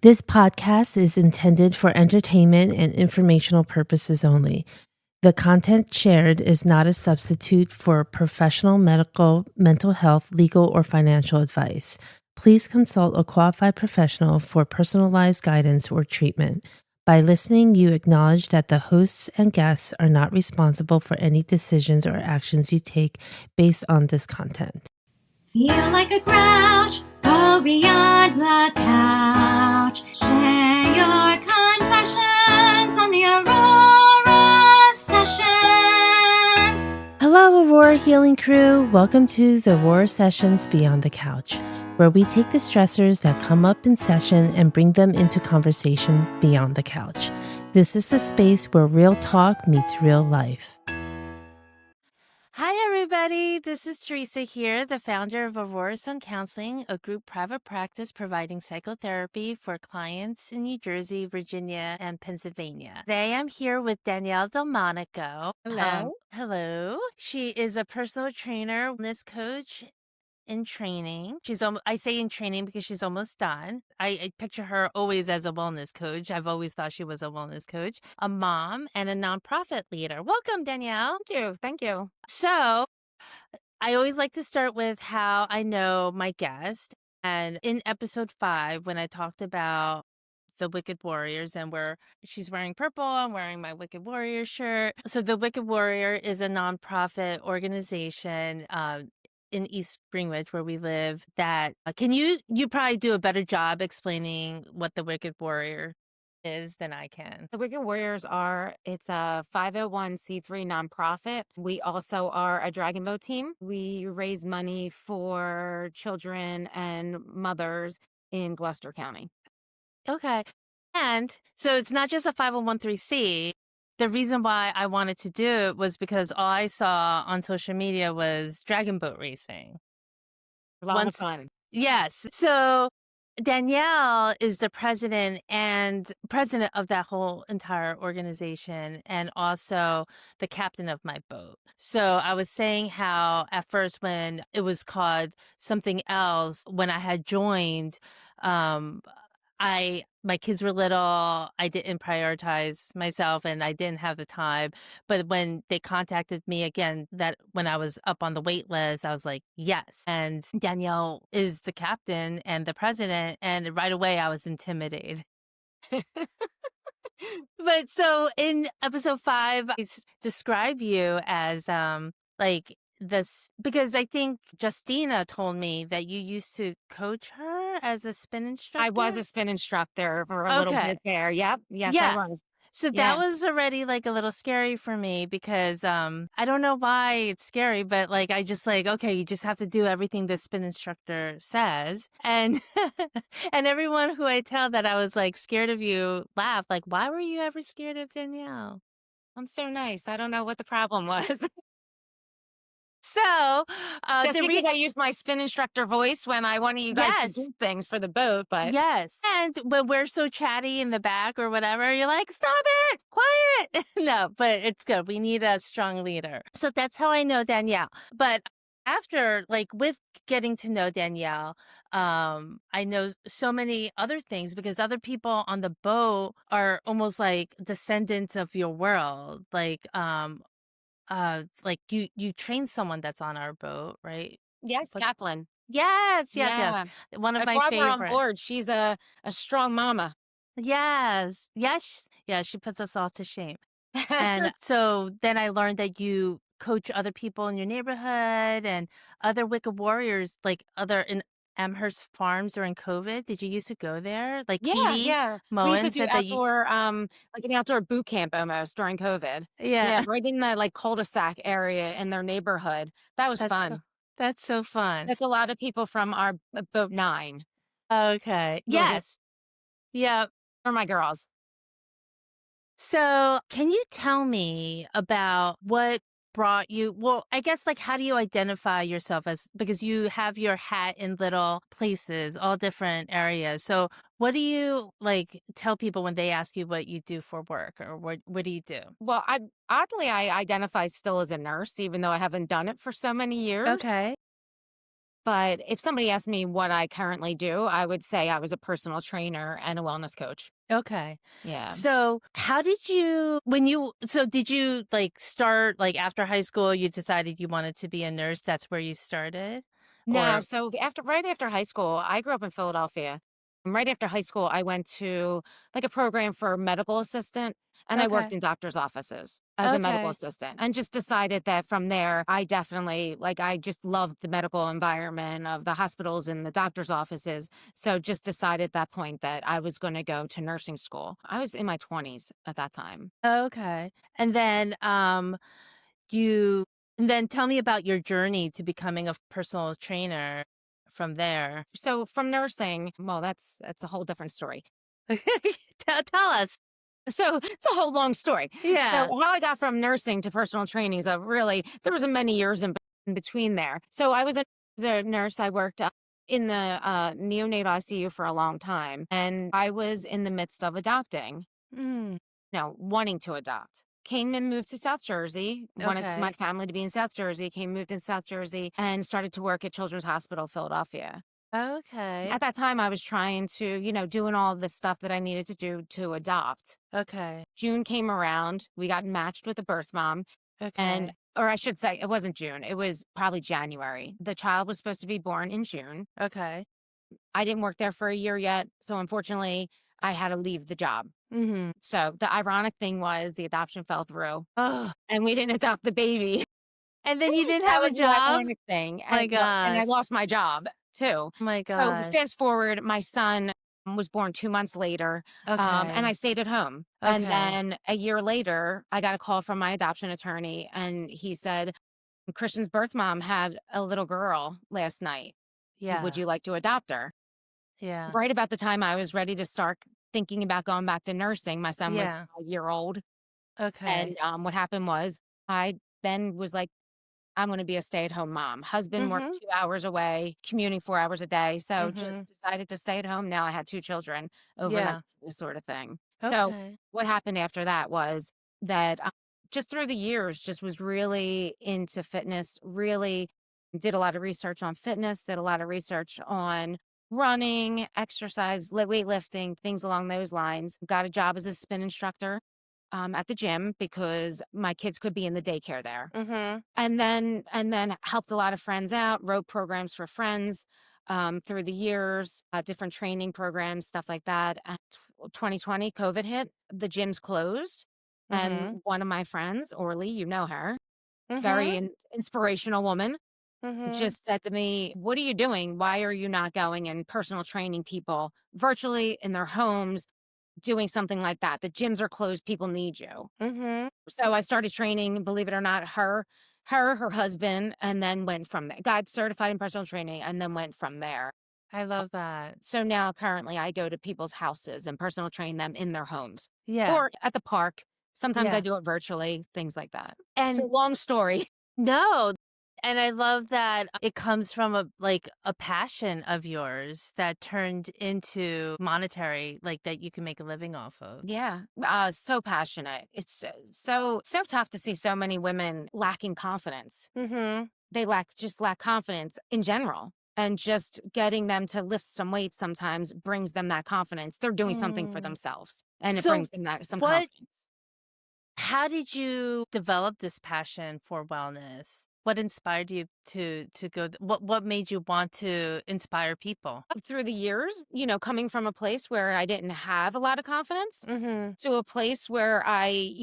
This podcast is intended for entertainment and informational purposes only. The content shared is not a substitute for professional medical, mental health, legal, or financial advice. Please consult a qualified professional for personalized guidance or treatment. By listening, you acknowledge that the hosts and guests are not responsible for any decisions or actions you take based on this content. Feel like a grouch, go beyond the couch. Share your confessions on the Aurora Sessions. Hello, Aurora Healing Crew. Welcome to the Aurora Sessions Beyond the Couch, where we take the stressors that come up in session and bring them into conversation beyond the couch. This is the space where real talk meets real life. Hi, everybody. This is Theresa here, the founder of Aurora Sun Counseling, a group private practice providing psychotherapy for clients in New Jersey, Virginia, and Pennsylvania. Today, I'm here with Danielle Delmoneco. Hello. Hello. She is a personal trainer, wellness coach in training. I say in training because she's almost done. I picture her always as a wellness coach. I've always thought she was a wellness coach, a mom, and a nonprofit leader. Welcome, Danielle. Thank you. So I always like to start with how I know my guest. And in episode 5, when I talked about the Wicked Warriors and where she's wearing purple, I'm wearing my Wicked Warrior shirt. So the Wicked Warrior is a nonprofit organization in East Greenwich, where we live, that can you probably do a better job explaining what the Wicked Warrior is than I can. The Wicked Warriors it's a 501c3 nonprofit. We also are a dragon boat team. We raise money for children and mothers in Gloucester County. Okay. And so it's not just a 501c. The reason why I wanted to do it was because all I saw on social media was dragon boat racing. A lot of fun. Yes. So Danielle is the president of that whole entire organization, and also the captain of my boat. So I was saying how at first, when it was called something else, when I had joined, my kids were little, I didn't prioritize myself, and I didn't have the time. But when they contacted me again, that when I was up on the wait list, I was like, yes. And Danielle is the captain and the president, and right away I was intimidated. But so in episode 5, I describe you as like this, because I think Justina told me that you used to coach her as a spin instructor. I was a spin instructor for a little bit there. Yep. Yes, Yeah. I was. So Yeah. that was already like a little scary for me, because I don't know why it's scary, but like I just like, okay, you just have to do everything the spin instructor says. And and everyone who I tell that I was like scared of you laugh, like, why were you ever scared of Danielle? I'm so nice. I don't know what the problem was. So Just because I use my spin instructor voice when I want you guys to do things for the boat, but yes. And when we're so chatty in the back or whatever, you're like, stop it, quiet. No, but it's good. We need a strong leader. So that's how I know Danielle. But after, like, with getting to know Danielle, I know so many other things, because other people on the boat are almost like descendants of your world. Like you train someone that's on our boat, right? yes, Kathleen. Yes. Yeah. One of I my brought her favorite. on board. She's a strong mama. Yes. She puts us all to shame. And so then I learned that you coach other people in your neighborhood and other Wicked Warriors, like other in Amherst Farms during COVID. Did you used to go there? Like Katie Yeah. We used Moen to do said that you. outdoor, like an outdoor boot camp almost during COVID. Yeah. Yeah, right in the like cul-de-sac area in their neighborhood. That was fun. That's so fun. That's a lot of people from our boat 9. Okay. Those are- Yes. Yep. They're my girls. So, can you tell me about what brought you? Well, I guess, like, how do you identify yourself as, because you have your hat in little places, all different areas. So, what do you like tell people when they ask you what you do for work, or what do you do? Well, I identify still as a nurse, even though I haven't done it for so many years. Okay. But if somebody asked me what I currently do, I would say I was a personal trainer and a wellness coach. Okay. Yeah. So how did you, did you like start like after high school, you decided you wanted to be a nurse? That's where you started? No, Or, so right after high school, I grew up in Philadelphia. And right after high school, I went to like a program for medical assistant and I worked okay. in doctor's offices as a medical Okay. assistant and just decided that from there, I definitely I just loved the medical environment of the hospitals and the doctor's offices. So just decided at that point that I was going to go to nursing school. I was in my 20s at that time. Okay. And then, you, and then tell me about your journey to becoming a personal trainer from there. So from nursing, well, that's a whole different story. Tell us. So it's a whole long story. So Yeah. how I got from nursing to personal training is a really there was a many years in between there. So I was a nurse. I worked in the neonatal ICU for a long time, and I was in the midst of adopting. Mm, Wanting to adopt. Came and moved to South Jersey. Wanted my okay. family to be in South Jersey. Moved in South Jersey, and started to work at Children's Hospital Philadelphia. Okay. At that time, I was trying to, doing all the stuff that I needed to do to adopt. Okay. June came around. We got matched with a birth mom. And, Okay. or I should say, it wasn't June. It was probably January. The child was supposed to be born in June. Okay. I didn't work there for a year yet. So unfortunately, I had to leave the job. Mhm. So the ironic thing was the adoption fell through Oh, and we didn't adopt the baby. and then you didn't That have a was the job? ironic thing. My And I gosh. lost my job too. My So gosh. fast forward, my son was born 2 months later. And I Okay. stayed at home. And Okay. then a year later, I got a call from my adoption attorney and he said, Christian's birth mom had a little girl last night. Would Yeah. you like to adopt her? Yeah. Right about the time I was ready to start thinking about going back to nursing, my son was Yeah. a year old. And Okay. what happened was I then was like, I'm going to be a stay-at-home mom. Husband worked Mhm. 2 hours away, commuting 4 hours a day. So just Mhm. decided to stay at home. Now I had two children overnight, Yeah. this sort of thing. So Okay. what happened after that was that just through the years, just was really into fitness, really did a lot of research on fitness, did a lot of research on running, exercise, weightlifting, things along those lines. Got a job as a spin instructor at the gym because my kids could be in the daycare there Mhm. and then helped a lot of friends out, wrote programs for friends through the years, different training programs, stuff like that. 2020, COVID hit, the gyms closed. And Mhm. one of my friends, Orly, you know her, very Mhm. inspirational woman, Mhm. just said to me, what are you doing? Why are you not going and personal training people virtually in their homes, doing something like that? The gyms are closed. People need you. Mhm. So I started training, believe it or not, her husband, and then went from there. Got certified in personal training and then went from there. I love that. So now currently I go to people's houses and personal train them in their homes Yeah. or at the park. Sometimes I Yeah. do it virtually, things like that. So And long story. no, and I love that it comes from a passion of yours that turned into monetary, like, that you can make a living off of. Yeah. So passionate. It's so tough to see so many women lacking confidence. Mhm. They lack confidence in general. And just getting them to lift some weights sometimes brings them that confidence. They're doing something for Mm. themselves and it So brings them that some what confidence. how did you develop this passion for wellness? What inspired you to go what made you want to inspire people? Through the years, coming from a place where I didn't have a lot of confidence Mhm. to a place where I,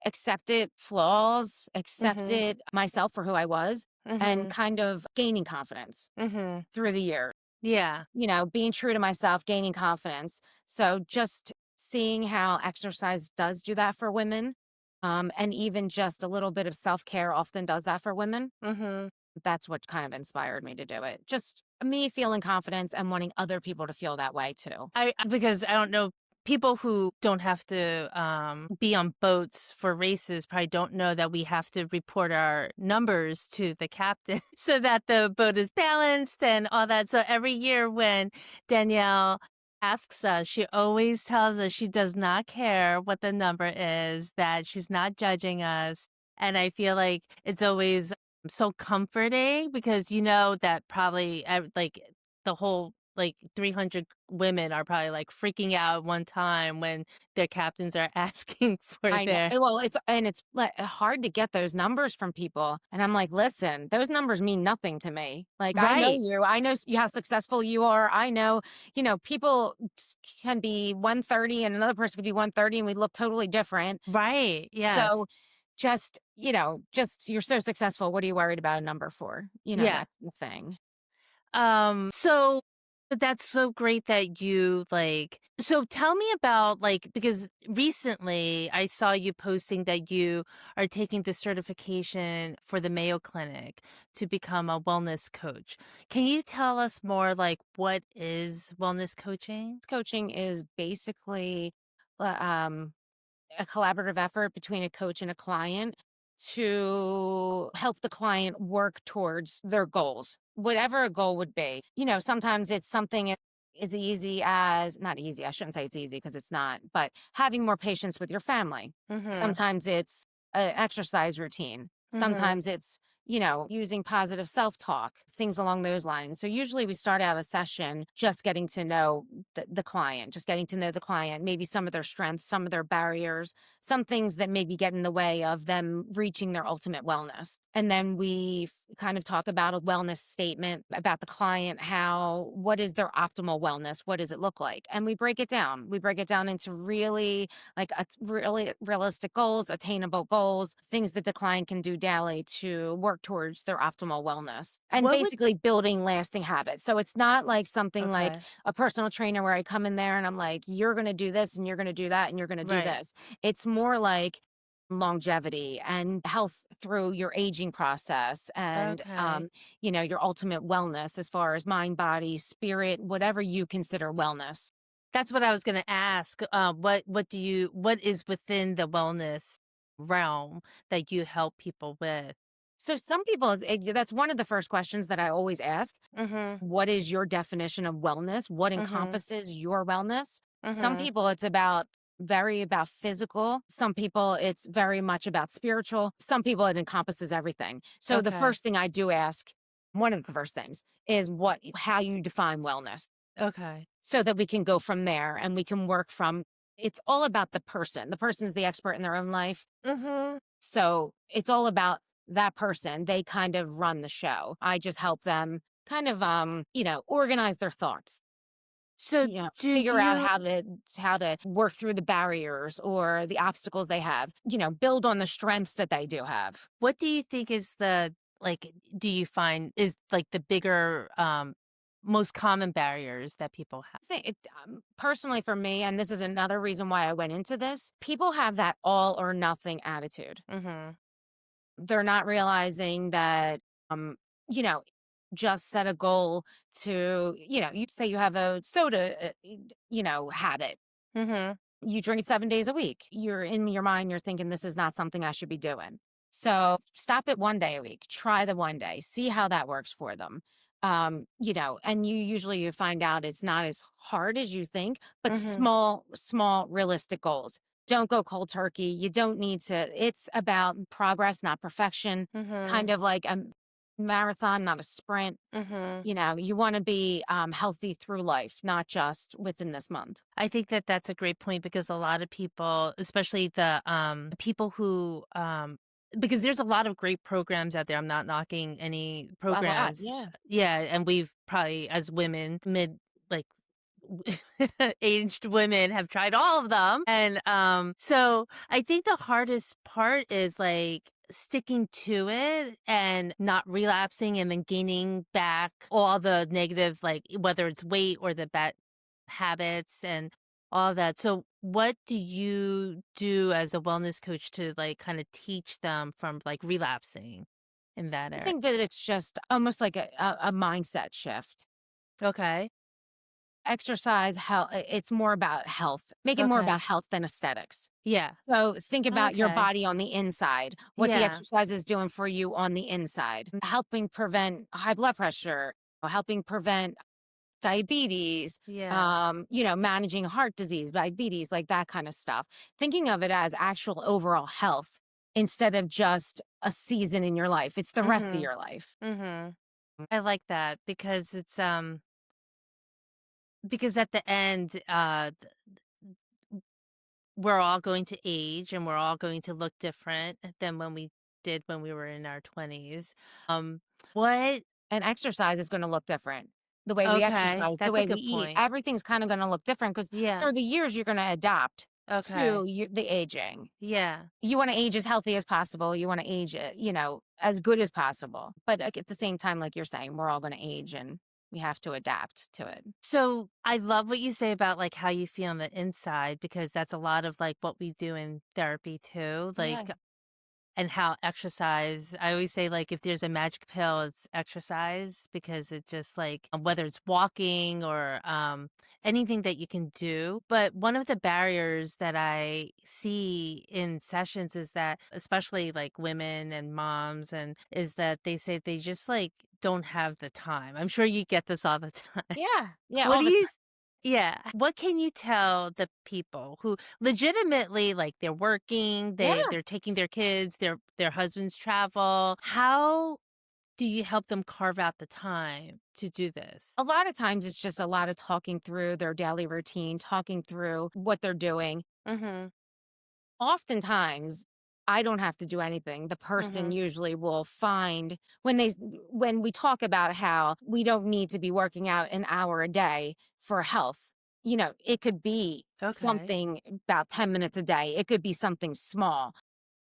accepted flaws, Mhm. accepted myself for who I was, and Mhm. kind of gaining confidence Mhm. through the years. Yeah. Being true to myself, gaining confidence. So just seeing how exercise does do that for women, and even just a little bit of self care often does that for women. Mhm. That's what kind of inspired me to do it. Just me feeling confidence and wanting other people to feel that way too. Because I don't know, people who don't have to be on boats for races probably don't know that we have to report our numbers to the captain so that the boat is balanced and all that. So every year when Danielle asks us, she always tells us she does not care what the number is, that she's not judging us. And I feel like it's always so comforting because you know that probably like the whole like 300 women are probably like freaking out at one time when their captains are asking for I know. their Well, it's like hard to get those numbers from people. And I'm like, listen, those numbers mean nothing to me. Like, I know right, you. I know you how successful you are. I know, people can be 130 and another person could be 130 and we look totally different. right, yes, So just you're so successful. What are you worried about a number for? yeah. That kind of thing. So that's so great that you like so tell me about like because recently I saw you posting that you are taking the certification for the Mayo Clinic to become a wellness coach. Can you tell us more like what is wellness coaching? Coaching is basically uh, um a collaborative effort between a coach and a client to help the client work towards their goals, whatever a goal would be. Sometimes it's something as easy as, not easy, I shouldn't say it's easy because it's not, but having more patience with your family. Mhm. Sometimes it's an exercise routine. Mhm. Sometimes it's, using positive self talk, things along those lines. So usually we start out a session just getting to know the client, just getting to know the client, maybe some of their strengths, some of their barriers, some things that maybe get in the way of them reaching their ultimate wellness. And then we kind of talk about a wellness statement about the client, what is their optimal wellness? What does it look like? And we break it down. We break it down into really realistic goals, attainable goals, things that the client can do daily to work towards their optimal wellness and What would basically building lasting habits. So it's not like something like Okay. a personal trainer where I come in there and I'm like, you're going to do this and you're going to do that and you're going to do Right. this. It's more like longevity and health through your aging process and Okay. your ultimate wellness as far as mind, body, spirit, whatever you consider wellness. That's what I was gonna ask. What is within the wellness realm that you help people with? So some people, that's one of the first questions that I always ask. Mhm. What is your definition of wellness? What Mhm. encompasses your wellness? Some Mhm. people it's very about physical. Some people it's very much about spiritual. Some people it encompasses everything. So the Okay. first thing I do ask, one of the first things is how you define wellness Okay. so that we can go from there and we can work from it's all about the person. The person's the expert in their own life. Mhm. So it's all about that person. They kind of run the show. I just help them kind of organize their thoughts. So do Figure out you how to work through the barriers or the obstacles they have. Build on the strengths that they do have. what do you think is the like do you find is like the bigger most common barriers that people have? I think personally for me, and this is another reason why I went into this, people have that all or nothing attitude. Mhm. They're not realizing that, um, you know, just set a goal to, you say you have a soda, habit. Mhm. You drink it 7 days a week. You're in your mind, you're thinking this is not something I should be doing. So stop it 1 day a week. Try the 1 day. See how that works for them. And you find out it's not as hard as you think, but Mhm. small, realistic goals. Don't go cold turkey. You don't need to. It's about progress, not perfection. Kind Mhm. of like a marathon, not a sprint. Mhm. You want to be healthy through life, not just within this month. I think that that's a great point because a lot of people, especially the people who because there's a lot of great programs out there. I'm not knocking any A lot, programs. yeah. Yeah, and we've probably as women, mid like aged women have tried all of them. And so I think the hardest part is like sticking to it and not relapsing and then gaining back all the negative like whether it's weight or the bad habits and all that. So what do you do as a wellness coach to like kind of teach them from like relapsing in that I area? think that it's just almost like a mindset shift. Okay. Exercise, health, it's more about health. Make it more Okay. about health than aesthetics. Yeah. So think about your Okay. body on the inside, what the Yeah. exercise is doing for you on the inside, helping prevent high blood pressure, helping prevent diabetes, Yeah. managing heart disease, diabetes, like that kind of stuff. Thinking of it as actual overall health instead of just a season in your life. It's the rest of Mhm. your life. Mhm. I like that because because at the end, we're all going to age and we're all going to look different than when we did when we were in our 20s. What And exercise is gonna look different. The way we Okay, exercise, the that's a way we good eat, point. everything's kinda gonna look different because Yeah. through the years, you're gonna adapt Okay. to the aging. Yeah. You wanna age as healthy as possible, you wanna age, as good as possible, but, like, at the same time, like you're saying, we're all gonna age and we have to adapt to it. So I love what you say about like how you feel on the inside because that's a lot of like what we do in therapy too. Yeah. Like and how exercise, I always say, like, if there's a magic pill, it's exercise because it just like whether it's walking or anything that you can do. But one of the barriers that I see in sessions is that, especially like women and moms, and is that they say they just like don't have the time. I'm sure you get this all the time. Yeah. Yeah, What all do the you time. s Yeah, what can you tell the people who legitimately, like, they're working, Yeah. they're taking their kids, their husbands travel. How do you help them carve out the time to do this? A lot of times, it's just a lot of talking through their daily routine, talking through what they're doing. Mhm, Oftentimes, I don't have to do anything. The person mhm, usually will find when we talk about how we don't need to be working out an hour a day for health. It could be okay. something about 10 minutes a day. It could be something small.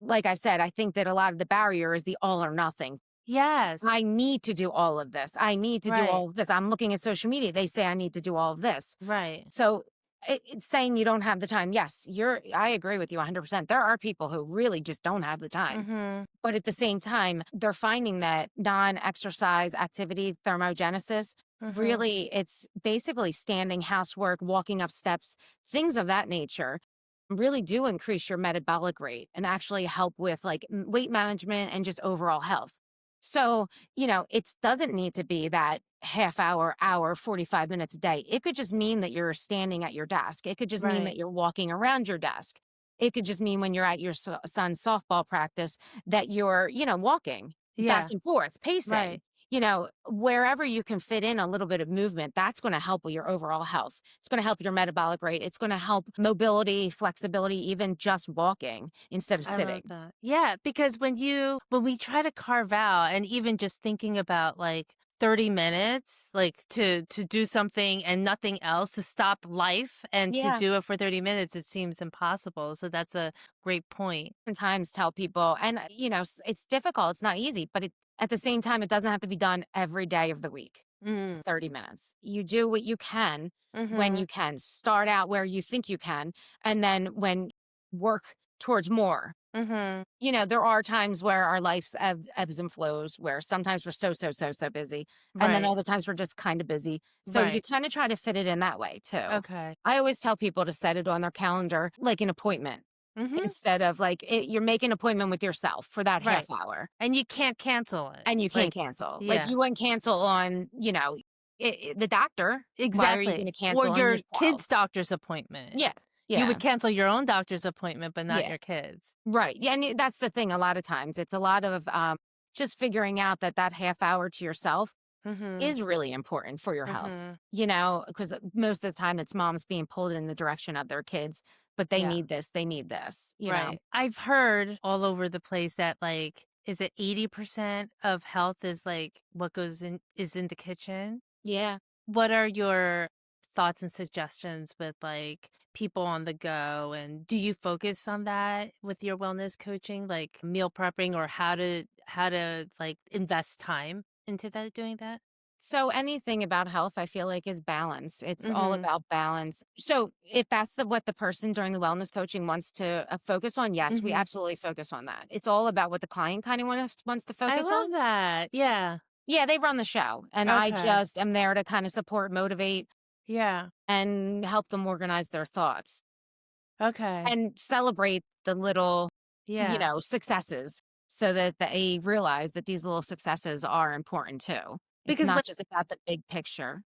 Like I said, I think that a lot of the barrier is the all or nothing. Yes, I need to do all of this. I need to do right, all of this. I'm looking at social media. They say I need to do all of this. right, So it's saying you don't have the time. Yes, I agree with you 100%. There are people who really just don't have the time. mhm, But at the same time, they're finding that non-exercise activity, thermogenesis, mhm, really it's basically standing, housework, walking up steps, things of that nature really do increase your metabolic rate and actually help with like weight management and just overall health. So, it doesn't need to be that half hour, 45 minutes a day. It could just mean that you're standing at your desk. It could just mean that right. you're walking around your desk. It could just mean when you're at your son's softball practice that you're, walking back Yeah, and forth, pacing. right. Wherever you can fit in a little bit of movement, that's going to help with your overall health. It's going to help your metabolic rate. It's going to help mobility, flexibility, even just walking instead of I love sitting. that. Yeah, because when we try to carve out and even just thinking about like 30 minutes like to do something and nothing else, to stop life and to Yeah. do it for 30 minutes, it seems impossible. So that's a great point. Sometimes tell people, and it's difficult. It's not easy, but at the same time, it doesn't have to be done every day of the week. Mm. 30 minutes. You do what you can when you Mhm. can. Start out where you think you can, and then when work towards more. Mhm. There are times where our lives ebbs and flows, where sometimes we're so, so, so, so busy. And then Right. other times we're just kind of busy. So you Right. kind of try to fit it in that way too. Okay. I always tell people to set it on their calendar like an appointment Mhm. instead of like you're making an appointment with yourself for that half Right. hour And you can't cancel it. and you can't Like cancel. Like yeah. you wouldn't cancel on, the doctor. Why are you going Exactly. to Or cancel on your yourself? kid's doctor's appointment. Yeah. You Yeah. would cancel your own doctor's appointment, but not Yeah. your kids. Right. Yeah, and that's the thing a lot of times. It's a lot of, just figuring out that half hour to yourself Mhm. is really important for your health, Mhm. because most of the time it's moms being pulled in the direction of their kids, but they Yeah. need this, they need this. Right. I've heard all over the place that like is it 80% of health is like what goes in is in the kitchen? Yeah. What are your thoughts and suggestions with like people on the go, and do you focus on that with your wellness coaching, like meal prepping or how to like invest time into that doing that? So anything about health, I feel like is balance. It's all Mhm. about balance. So if that's what the person during the wellness coaching wants to focus on, yes, we Mhm. absolutely focus on that. It's all about what the client kind of wants to I focus on. love that. Yeah. Yeah, they run the show, and I Okay. just am there to kind of support, motivate, Yeah. and help them organize their thoughts Okay. and celebrate the little, Yeah. successes so that they realize that these little successes are important too. It's Because not just about the big picture.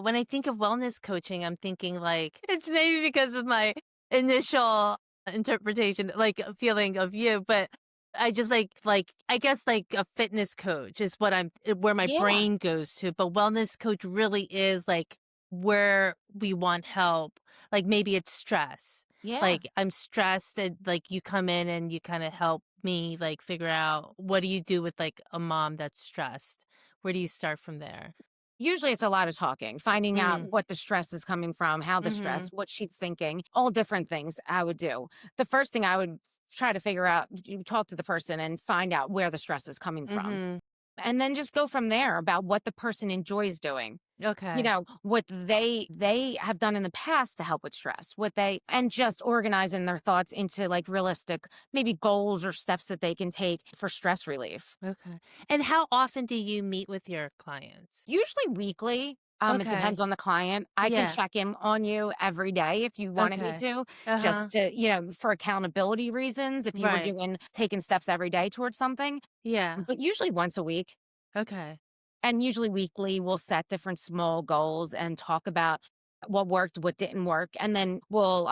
when I think of wellness coaching, I'm thinking like it's maybe because of my initial interpretation, like feeling of you, but I just I guess like a fitness coach is what where my Yeah, brain goes to, but wellness coach really is like where we want help. Like maybe it's stress. yeah. Like I'm stressed and like you come in and you kind of help me like figure out what do you do with like a mom that's stressed? Where do you start from there? Usually it's a lot of talking, finding out Mm. what the stress is coming from, how the stress, Mhm. what she's thinking, all different things I would do. The first thing I would try to figure out, you talk to the person and find out where the stress is coming from. Mhm. And then just go from there about what the person enjoys doing. Okay. What they have done in the past to help with stress, what they and just organizing their thoughts into like realistic maybe goals or steps that they can take for stress relief. Okay. And how often do you meet with your clients? Usually weekly. It depends Okay. on the client. I can Yeah. check in on you every day if you wanted me Okay. to, Uh-huh. just to, for accountability reasons, if you were Right. taking steps every day towards something. Yeah. But usually once a week. Okay. And usually weekly, we'll set different small goals and talk about what worked, what didn't work. And then we'll,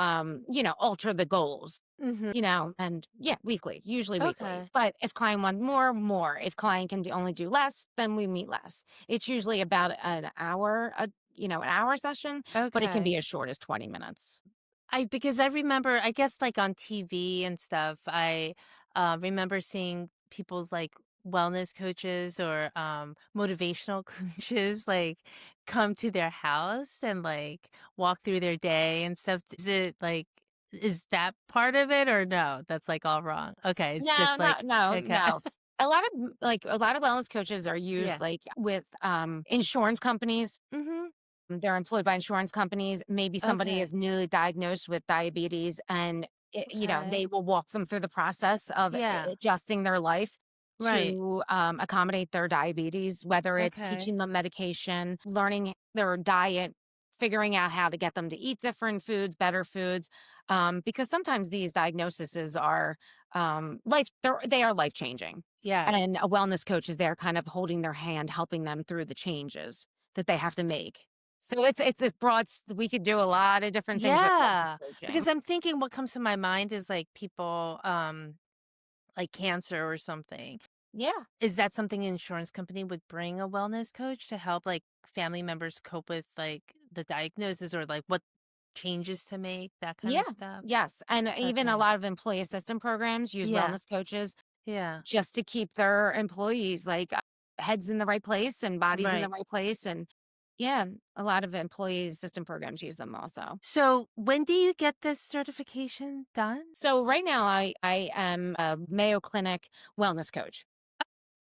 alter the goals, Mhm. and yeah, weekly, usually weekly. Okay. But if client wants more, more. If client can only do less, then we meet less. It's usually about an hour, an hour session, but it can Okay. be as short as 20 minutes. Because I remember, I guess, like, on TV and stuff, remember seeing people's, like, wellness coaches or, motivational coaches, like, come to their house and, like, walk through their day and stuff. Is that part of it or no? That's, like, all wrong? Okay, it's No, just, no, like no, okay. no. A lot of wellness coaches are used Yeah. like with insurance companies. Mhm. They're employed by insurance companies. Maybe somebody Okay. is newly diagnosed with diabetes and Okay. they will walk them through the process of Yeah. adjusting their life Right. to accommodate their diabetes, whether it's Okay. teaching them medication, learning their diet, figuring out how to get them to eat different foods, better foods, because sometimes these diagnoses are they are life changing, Yes. and a wellness coach is there, kind of holding their hand, helping them through the changes that they have to make. So it's this broad. We could do a lot of different things with wellness Yeah, coaching. because I'm thinking what comes to my mind is, like, people, like cancer or something. Yeah, Is that something an insurance company would bring a wellness coach to help, like, family members cope with, like, the diagnosis or, like, what changes to make, that kind yeah, of stuff? yes, and even a Okay. lot of employee assistant programs use Yeah, wellness coaches yeah, just to keep their employees like heads in the right place and bodies in the right. right place. And yeah, a lot of employee assistant programs use them also. So, when do you get this certification done? So right now I am a Mayo Clinic wellness coach.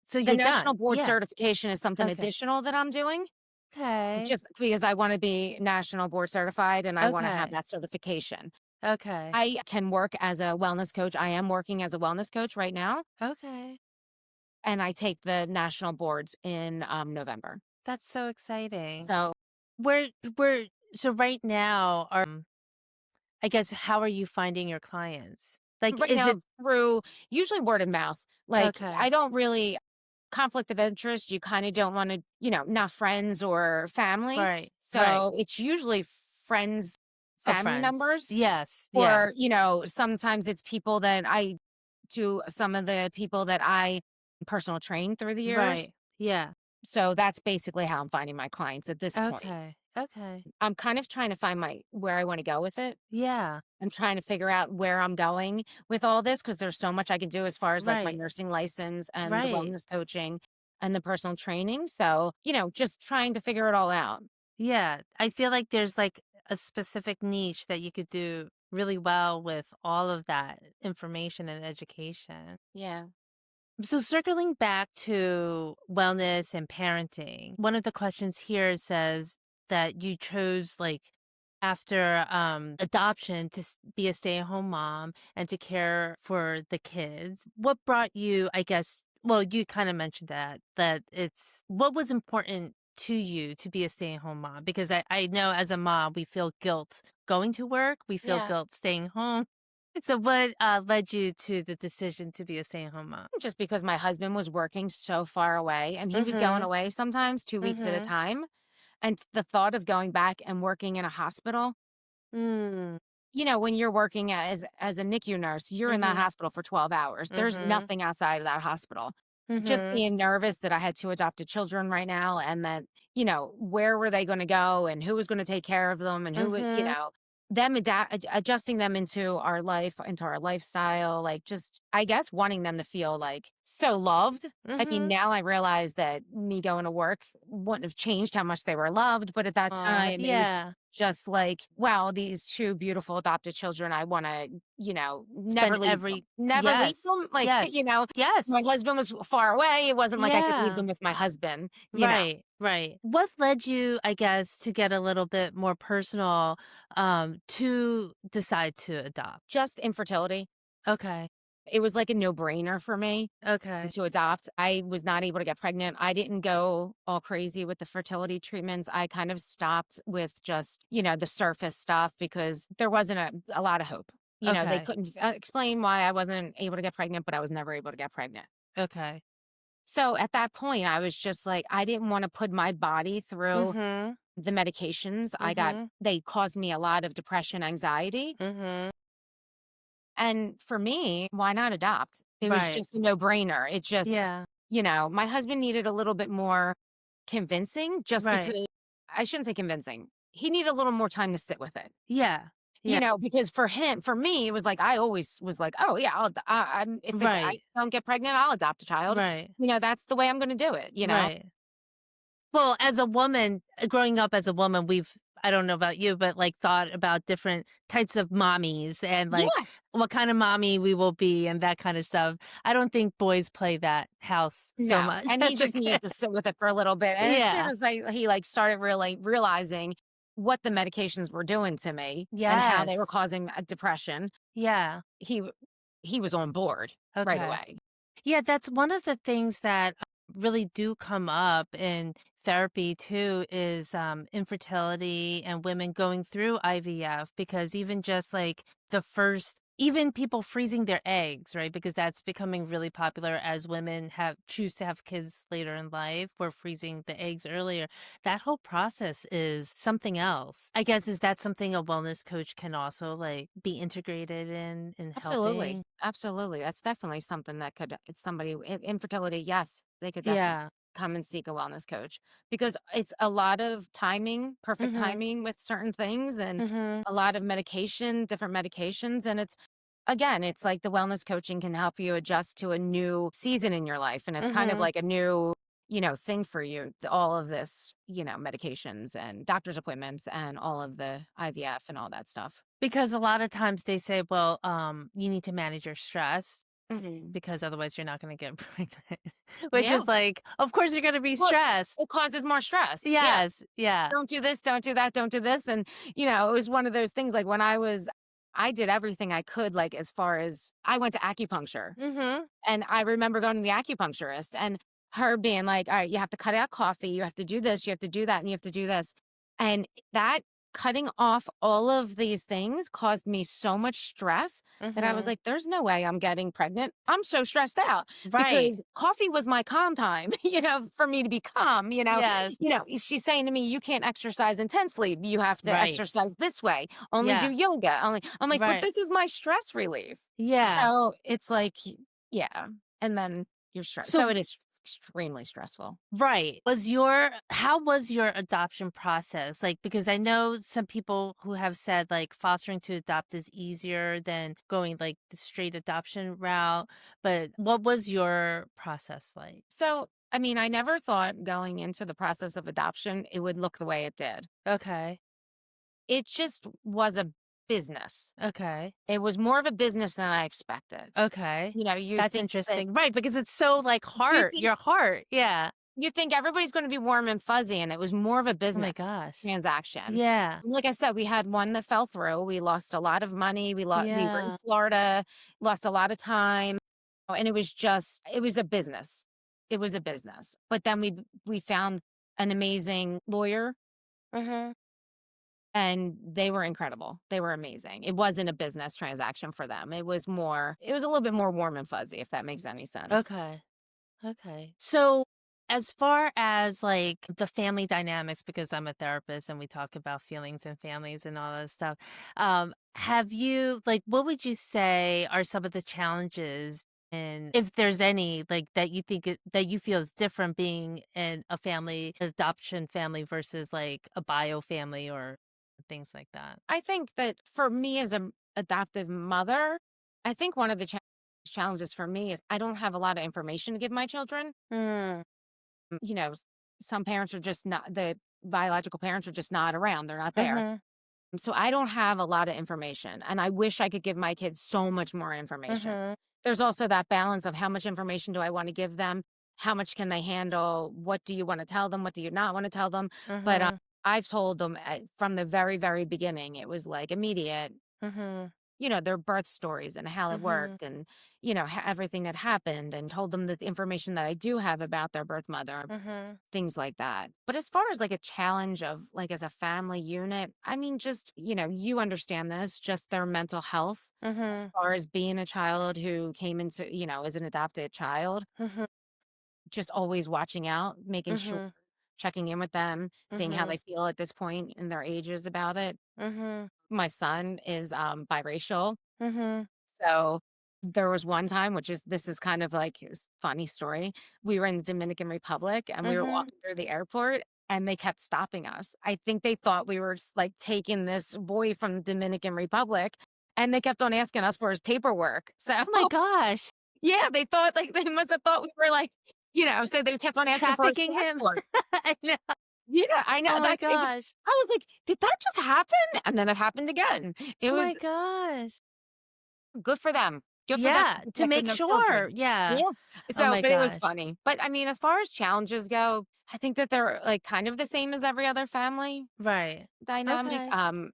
So The you're national done? board Yeah. certification is something Okay. additional that I'm doing Okay. just because I want to be national board certified and I want to have Okay. that certification. Okay. I can work as a wellness coach. I am working as a wellness coach right now, Okay. and I take the national boards in November. That's so exciting. So Where where so right now I guess how are you finding your clients? Like right is now it through usually word of mouth. Like I okay. don't really conflict of interest. You kind of don't want to, not friends or family. Right. Right. So it's usually friends, Of family friends. members, Yes. Yeah. or, sometimes it's people that I do, some of the people that I personal train through the years. Right. Yeah. So that's basically how I'm finding my clients at this point. Okay. Okay. I'm kind of trying to find my where I want to go with it. Yeah. I'm trying to figure out where I'm going with all this because there's so much I can do as far as like my Right. nursing license and the Right. wellness coaching and the personal training. So, just trying to figure it all out. Yeah. I feel like there's like a specific niche that you could do really well with all of that information and education. Yeah. So circling back to wellness and parenting, one of the questions here says that you chose like after adoption to be a stay-at-home mom and to care for the kids. What brought you, I guess, well, you kind of mentioned that it's what was important to you to be a stay-at-home mom? Because I know as a mom, we feel guilt going to work, we feel Yeah. guilt staying home. So what led you to the decision to be a stay-at-home mom? Just because my husband was working so far away and he was going Mhm. away sometimes 2 weeks at a Mhm. time. And the thought of going back and working in a hospital, Mm. when you're working as a NICU nurse, you're in that Mhm. hospital for 12 hours. There's Mhm. nothing outside of that hospital. Just Mhm. being nervous that I had 2 adopted children right now and that, where were they gonna go and who was gonna take care of them and who would Mhm. them adjusting them into our life, into our lifestyle, like, just, I guess, wanting them to feel, like, so loved. I mean, Mhm. now I realize that me going to work wouldn't have changed how much they were loved, but at that time, it was Yeah. just like, wow, these 2 beautiful adopted children, I wanna, never Spend leave them. every Never leave yes. them, like, Yes. my Yes. husband was far away, it wasn't like I could leave Yeah. them with my husband. Right, right. What led you, I guess, to get a little bit more personal, to decide to adopt? Just infertility. Okay. It was like a no-brainer for me Okay. to adopt. I was not able to get pregnant. I didn't go all crazy with the fertility treatments. I kind of stopped with just, the surface stuff because there wasn't a lot of hope. They Okay. couldn't explain why I wasn't able to get pregnant, but I was never able to get pregnant. Okay. So at that point, I was just like, I didn't want to put my body through Mhm. the medications. Mhm. They caused me a lot of depression, anxiety. Mhm. And for me, why not adopt? It was Right. just a no-brainer. It just, Yeah. my husband needed a little bit more convincing just Right. because I shouldn't say convincing. He needed a little more time to sit with it. Yeah. Yeah. Because for me, it was like I always was like, oh yeah, if I Right. don't get pregnant, I'll adopt a child. Right. That's the way I'm going to do it. Right. Well, as a woman, growing up as a woman, I don't know about you, but like thought about different types of mommies and like Yeah. what kind of mommy we will be and that kind of stuff. I don't think boys play that house so No, much and he as a just kid. needed to sit with it for a little bit, and as soon Yeah. as he, like, started really realizing what the medications were doing to me and how they were Yes. causing, depression, Yeah. he w he was on board right Okay. away. Yeah, that's one of the things that really do come up in therapy too is infertility and women going through IVF because even just like the first even people freezing their eggs, right? Because that's becoming really popular as women have choose to have kids later in life. We're freezing the eggs earlier. That whole process is something else. I guess is that something a wellness coach can also like be integrated in Absolutely, helping? absolutely, that's definitely something that could it's somebody infertility, yes, they could definitely Yeah. come and seek a wellness coach because it's a lot of timing, perfect Mhm. timing with certain things and Mhm. a lot of medication, different medications, and it's like the wellness coaching can help you adjust to a new season in your life, and it's kind of Mhm. like a new, thing for you, all of this, medications and doctor's appointments and all of the IVF and all that stuff. Because a lot of times they say, well, you need to manage your stress Mhm. because otherwise you're not going to get pregnant, which Yeah. is like, of course you're going to be Well, stressed. it causes more stress. Yeah. Yes. Yeah. Don't do this, don't do that, don't do this. And, it was one of those things like I did everything I could, like, as far as I went to acupuncture. Mhm. And I remember going to the acupuncturist and her being like, all right, you have to cut out coffee, you have to do this, you have to do that, and you have to do this. And that cutting off all of these things caused me so much stress that I was Mhm. like, there's no way I'm getting pregnant. I'm so stressed out Right. because coffee was my calm time, for me to be calm, Yes. she's saying to me, you can't exercise intensely. You have to Right. exercise this way. Only do Yeah. yoga. I'm like, but Right. this is my stress relief. Yeah. So it's like, yeah, and then you're stressed. So So it is extremely stressful. right. How was your adoption process? Like, because I know some people who have said like fostering to adopt is easier than going like the straight adoption route. But what was your process like? So, I mean, I never thought going into the process of adoption, it would look the way it did. Okay. It just was a business. Okay. It was more of a business than I expected. Okay. You That's think that interesting. Right, because it's so like you heart, think your heart. Yeah. you think everybody's going to be warm and fuzzy, and it was more of a Oh my business gosh. transaction. Yeah. Like I said, we had one that fell through. We lost a lot of money. We were in Yeah. Florida, lost a lot of time. And it was a business. It was a business. But then we found an amazing lawyer Mhm. and they were incredible. They were amazing. It wasn't a business transaction for them. It was a little bit more warm and fuzzy, if that makes any sense. Okay. Okay. So, as far as like the family dynamics, because I'm a therapist and we talk about feelings and families and all that stuff, Have you like, what would you say are some of the challenges, and if there's any, like, that you think that you feel is different being in a family adoption family versus, like, a bio family or things like that? I think that for me as an adoptive mother, I think one of the challenges for me is I don't have a lot of information to give my children. Mm. You know, some parents are just not, the biological parents are just not around. They're not there. Mhm. So I don't have a lot of information, and I wish I could give my kids so much more information. Mhm. There's also that balance of how much information do I want to give them? How much can they handle? What do you want to tell them? What do you not want to tell them? But Mhm. I've told them from the very, very beginning, it was like immediate, Mhm. their birth stories and how it Mhm. worked and, everything that happened, and told them that the information that I do have about their birth mother, Mhm. things like that. But as far as like a challenge of like as a family unit, I mean, just, you understand this, just their mental health as Mhm. far as being a child who came into, as an adopted child, Mhm. just always watching out, making sure, Mhm. checking in with them, seeing how Mhm. they feel at this point in their ages about it. Mhm. My son is biracial. Mhm. So there was one time, which is this is kind of like his funny story. We were in the Dominican Republic and we were Mhm. walking through the airport and they kept stopping us. I think they thought we were like taking this boy from the Dominican Republic, and they kept on asking us for his paperwork. So Oh my gosh. yeah, they thought like they must have thought we were like, so they kept on asking for his Trafficking him? passport. I know. Yeah, I know. Oh my That's it was gosh. I was like, did that just happen? And then it happened again. It Oh my was gosh. good for them. Good for them for Yeah, to protecting make their sure. children. Yeah. Yeah. Oh So, my but it was gosh. funny. But I mean, as far as challenges go, I think that they're like kind of the same as every other family Right. dynamic. Okay.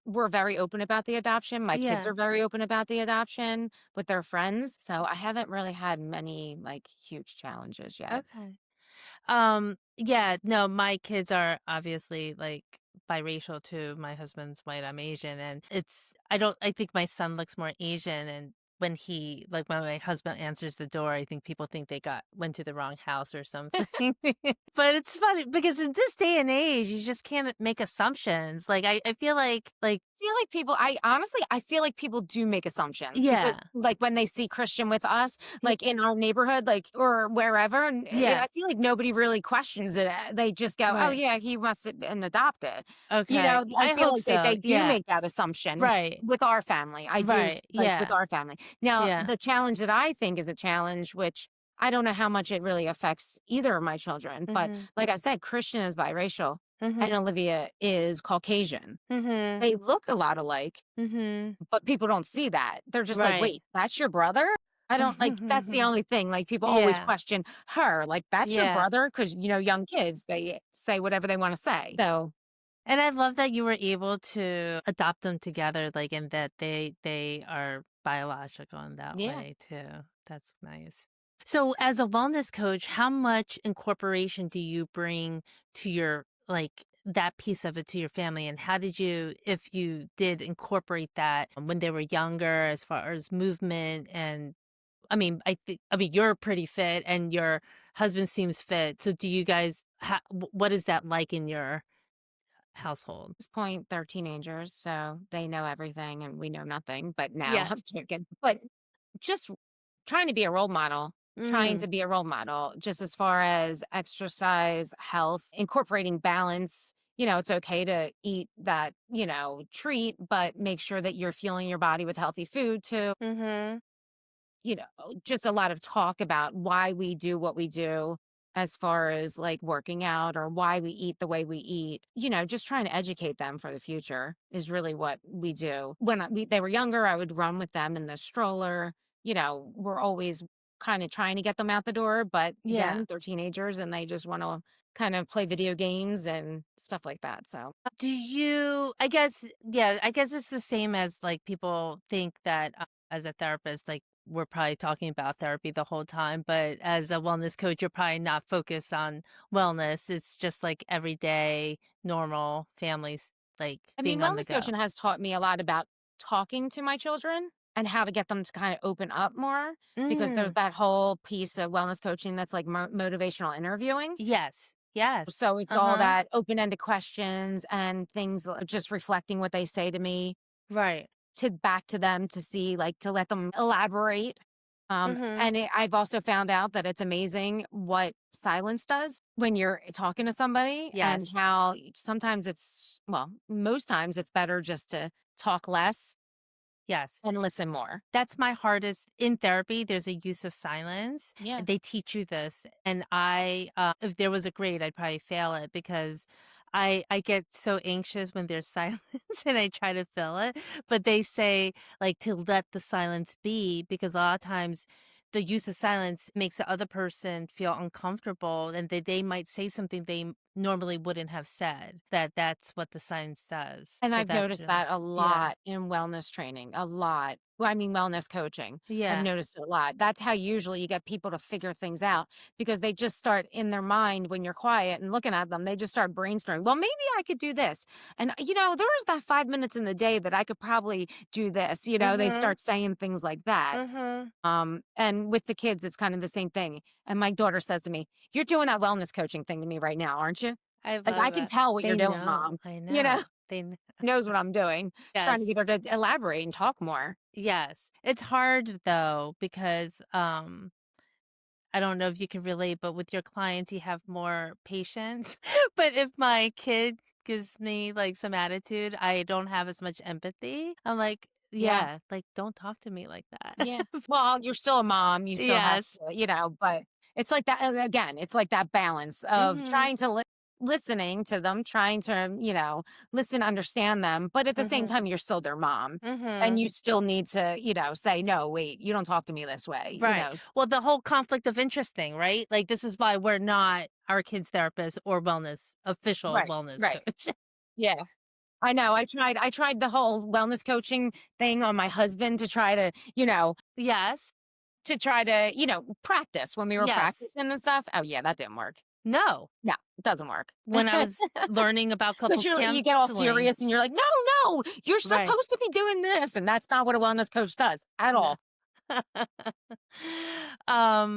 We're very open about the adoption. My kids Yeah. are very open about the adoption with their friends. So I haven't really had many like huge challenges yet. Okay. Yeah, no, my kids are obviously like biracial too. My husband's white, I'm Asian, and I think my son looks more Asian, and when my husband answers the door, I think people think they went to the wrong house or something. But it's funny because in this day and age, you just can't make assumptions. Like I feel like Feel like people I honestly I feel like people do make assumptions because yeah. like when they see Christian with us, Yeah. like in our neighborhood, like or wherever, and Yeah. I feel like nobody really questions it. They just go, "Oh Right. yeah, he must have been adopted." Okay. I I feel hope like they so. do Yeah. make that assumption Right. with our family. I do Right. like with Yeah. our family. Now, Yeah. the challenge that I think is a challenge, which I don't know how much it really affects either of my children, but Mhm. like I said, Christian is biracial and Mhm. Olivia is Caucasian. Mhm. They look a lot alike, Mhm. but people don't see that. They're just like, Right. "Wait, that's your brother?" I don't like that's the only thing, like, people always Yeah. question her, like, "That's your Yeah. brother?" 'Cause, young kids, they say whatever they wanna say. So, And I love that you were able to adopt them together, like, and that they are biological in that yeah. way too. That's nice. So as a wellness coach, how much incorporation do you bring to your like that piece of it to your family? And how did you, if you did incorporate that when they were younger as far as movement and I mean, you're pretty fit and your husband seems fit. So do you guys what is that like in your household? This point, they're teenagers, so they know everything and we know nothing, but no, I'm Yes. joking. But just trying to be a role model, trying Mm. to be a role model just as far as exercise, health, incorporating balance. It's okay to eat that, treat, but make sure that you're fueling your body with healthy food too. Mhm. Just a lot of talk about why we do what we do as far as like working out or why we eat the way we eat. Just trying to educate them for the future is really what we do. When they were younger, I would run with them in the stroller. We're always kind of trying to get them out the door, but Yeah. again, they're teenagers and they just want to kind of play video games and stuff like that. So, Do you I guess yeah, I guess it's the same as, like, people think that, as a therapist, like, we're probably talking about therapy the whole time, but as a wellness coach, you're probably not focused on wellness. It's just, like, everyday, normal families, like, I mean, being on the wellness go. coaching has taught me a lot about talking to my children and how to get them to kind of open up more because there's Mm. that whole piece of wellness coaching that's like motivational interviewing. Yes. Yes. So it's all Uh-huh. that open ended questions and things just reflecting what they say to me Right. to back to them to see, like, to let them elaborate. Mhm. And I've also found out that it's amazing what silence does when you're talking to somebody, and Yes. how sometimes well, most times it's better just to talk less Yes. and listen more. That's my hardest in therapy, there's a use of silence. Yeah. They teach you this, and if there was a grade, I'd probably fail it because I get so anxious when there's silence and I try to fill it, but they say, like, to let the silence be because a lot of times the use of silence makes the other person feel uncomfortable, and they might say something they normally wouldn't have said, that's what the silence does. And So I've that's noticed really that a yeah. lot in wellness training, a lot. Well, I mean, wellness coaching. I've Yeah. noticed it a lot. That's how usually you get people to figure things out, because they just start in their mind when you're quiet and looking at them, they just start brainstorming. Well, maybe I could do this. And, there is that 5 minutes in the day that I could probably do this. They Mhm. start saying things like that. Mhm. And with the kids, it's kind of the same thing. And my daughter says to me, "You're doing that wellness coaching thing to me right now, aren't you? I Like, love I can that. tell what you're They doing, know. mom." I You know? know. Knows what I'm doing, trying to Yes. get her to elaborate and talk more. Yes. It's hard though because, I don't know if you can relate, but with your clients, you have more patience. But if my kid gives me, like, some attitude, I don't have as much empathy. I'm like, Yeah, "Yeah, like, don't talk to me like that." yeah. Well, you're still a mom, you still have Yes. to, but it's like that, again, it's like that balance of Mhm. trying to listening to them, trying to, listen, understand them, but at the same Mhm. time, you're still their mom, and Mhm. you still need to, say, "No, wait, you don't talk to me this way," Right. Well, the whole conflict of interest thing, right? Like, this is why we're not our kids' therapist or official Right, wellness right. coach. Yeah. I know, I tried the whole wellness coaching thing on my husband to try to, Yes. practice when we were Yes. practicing and stuff. Oh, yeah, that didn't work. No. No, it doesn't work. When I was learning about 'Cause couples you get all counseling. furious and you're like, "No, no, you're Right. supposed to be doing this," and that's not what a wellness coach does at No. all.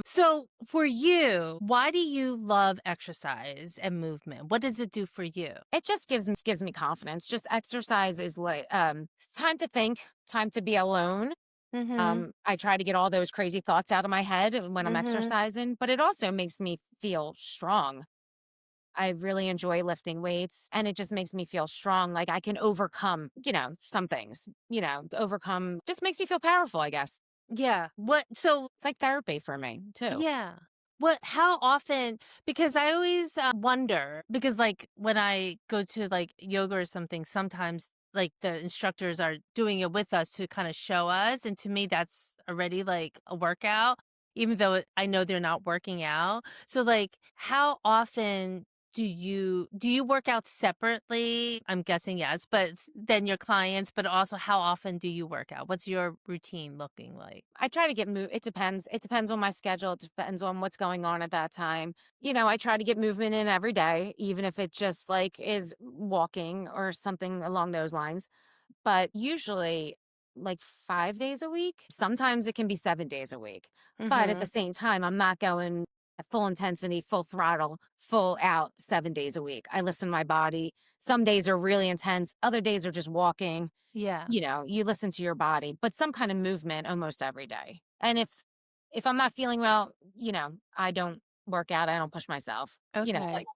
So for you, why do you love exercise and movement? What does it do for you? It just gives me confidence. Just exercise is like, it's time to think, time to be alone. Mhm. I try to get all those crazy thoughts out of my head when I'm Mhm. exercising, but it also makes me feel strong. I really enjoy lifting weights, and it just makes me feel strong. Like I can overcome, some things, overcome, just makes me feel powerful, I guess. Yeah. So It's like therapy for me too. yeah. How often, because I always wonder, because like when I go to like yoga or something, sometimes like the instructors are doing it with us to kind of show us. And to me, that's already like a workout, even though I know they're not working out. So like, how often do you work out separately? I'm guessing yes, but then your clients, but also how often do you work out? What's your routine looking like? I try to get move. It depends. It depends on my schedule. It depends on what's going on at that time. I try to get movement in every day, even if it just like is walking or something along those lines. But usually like 5 days a week. Sometimes it can be 7 days a week. But at the Mhm. same time, I'm not going at full intensity, full throttle, full out 7 days a week. I listen to my body. Some days are really intense, other days are just walking. Yeah. You listen to your body, but some kind of movement almost every day. And if I'm not feeling well, I don't work out, I don't push myself. Okay. Like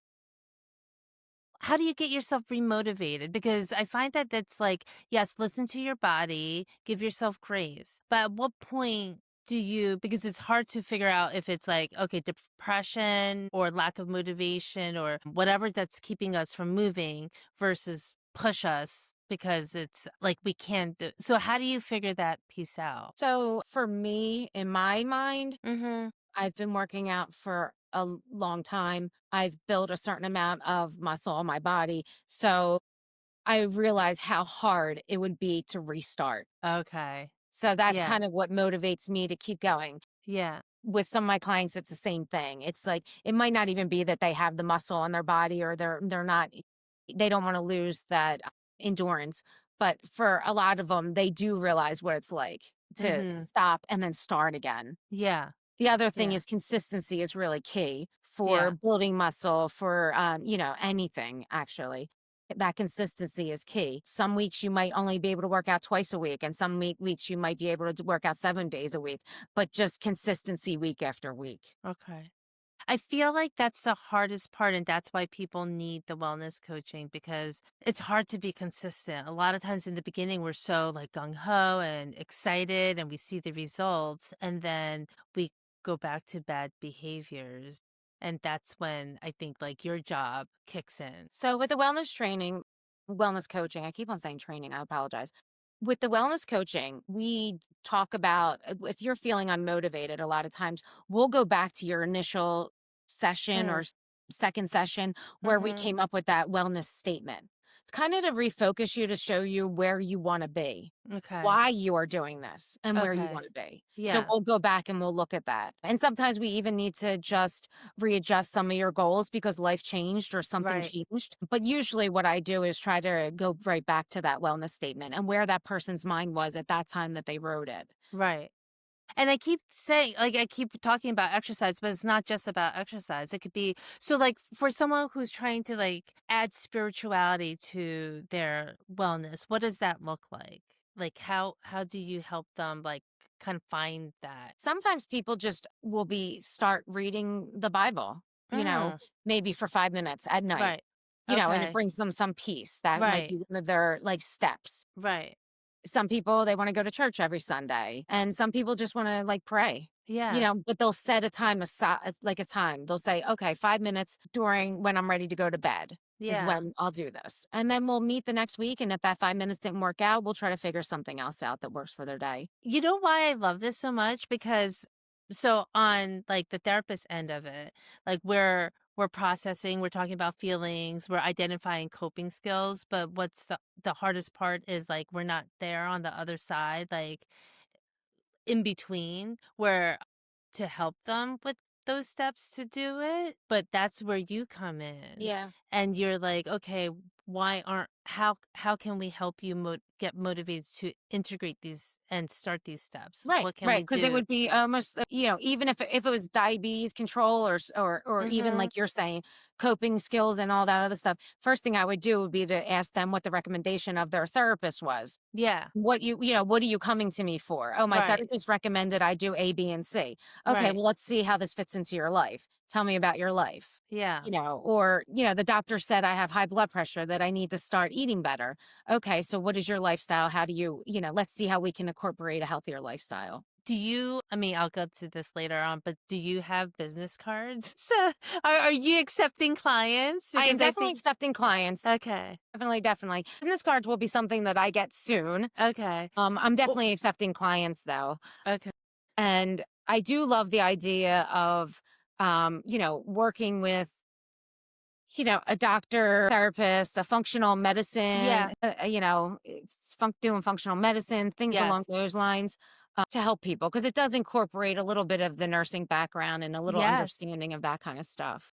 How do you get yourself remotivated? Because I find that that's like, yes, listen to your body, give yourself grace. But at what point because it's hard to figure out if it's like, okay, depression or lack of motivation or whatever that's keeping us from moving versus push us because it's like we can't do. So how do you figure that piece out? so for me, in my mind, Mm-hmm. I've been working out for a long time. I've built a certain amount of muscle on my body. So I realize how hard it would be to restart. Okay. So that's Yeah. kind of what motivates me to keep going. Yeah. With some of my clients, it's the same thing. It's like it might not even be that they have the muscle on their body, or they're not, they don't want to lose that endurance. But for a lot of them, they do realize what it's like to Mm-hmm. stop and then start again. Yeah. The other thing Yeah. is consistency is really key for Yeah. building muscle, for anything actually. That consistency is key. Some weeks you might only be able to work out twice a week, and some weeks you might be able to work out 7 days a week, but just consistency week after week. Okay. I feel like that's the hardest part, and that's why people need the wellness coaching because it's hard to be consistent. A lot of times in the beginning, we're so like gung ho and excited, and we see the results, and then we go back to bad behaviors. And that's when I think like your job kicks in. So with the wellness coaching, I keep on saying training, I apologize. With the wellness coaching, we talk about if you're feeling unmotivated, a lot of times we'll go back to your initial session or Mm, second session where we mm-hmm. came up with that wellness statement. It's kind of to refocus you to show you where you want to be, Okay. why you are doing this, and where you Okay. want to be. So Yeah. we'll go back and we'll look at that. And sometimes we even need to just readjust some of your goals because life changed or something Right. changed. But usually, what I do is try to go right back to that wellness statement and where that person's mind was at that time that they wrote it. Right. And I keep saying, like, I keep talking about exercise, but it's not just about exercise. It could be so, like, for someone who's trying to like add spirituality to their wellness, what does that look like? Like, how do you help them like kind of find that? Sometimes people just will be start reading the Bible, Mm, maybe for 5 minutes at night, right. and it Okay. brings them some peace. That might Right. be one of their like steps. Right. Some people, they wanna go to church every Sunday, and some people just wanna, like, pray, Yeah. but they'll set a time aside, like, a time. They'll say, "Okay, 5 minutes during when I'm ready to go to bed is Yeah. when I'll do this." And then we'll meet the next week, and if that 5 minutes didn't work out, we'll try to figure something else out that works for their day. You know why I love this so much? Because so on like the therapist end of it, like we're processing, we're talking about feelings, we're identifying coping skills, but what's the hardest part is like we're not there on the other side, like in between where to help them with those steps to do it, but that's where you come in. Yeah. And you're like, "Okay, why aren't how can we help you get motivated to integrate these and start these steps? Right, What can right, we because it do?" would be almost, even if it was diabetes control or even Mhm. like you're saying, coping skills and all that other stuff, first thing I would do would be to ask them what the recommendation of their therapist was. Yeah. What are you coming to me for? Oh, my Right. therapist recommended I do A, B, and C. Okay, Right. well, let's see how this fits into your life. Tell me about your life. Yeah. Or, the doctor said I have high blood pressure, that I need to start eating better. Okay, so what is your lifestyle? How do let's see how we can incorporate a healthier lifestyle. Do you I mean, I'll go to this later on, but do you have business cards? So, are you accepting clients? I am Because I definitely think accepting clients. okay. Definitely, definitely. Business cards will be something that I get soon. Okay. I'm Well, definitely accepting clients though. okay. And I do love the idea of, working with, a doctor, therapist, a functional medicine, Yeah. doing functional medicine, things along Yes. those lines to help people because it does incorporate a little bit of the nursing background and a little Yes. understanding of that kind of stuff.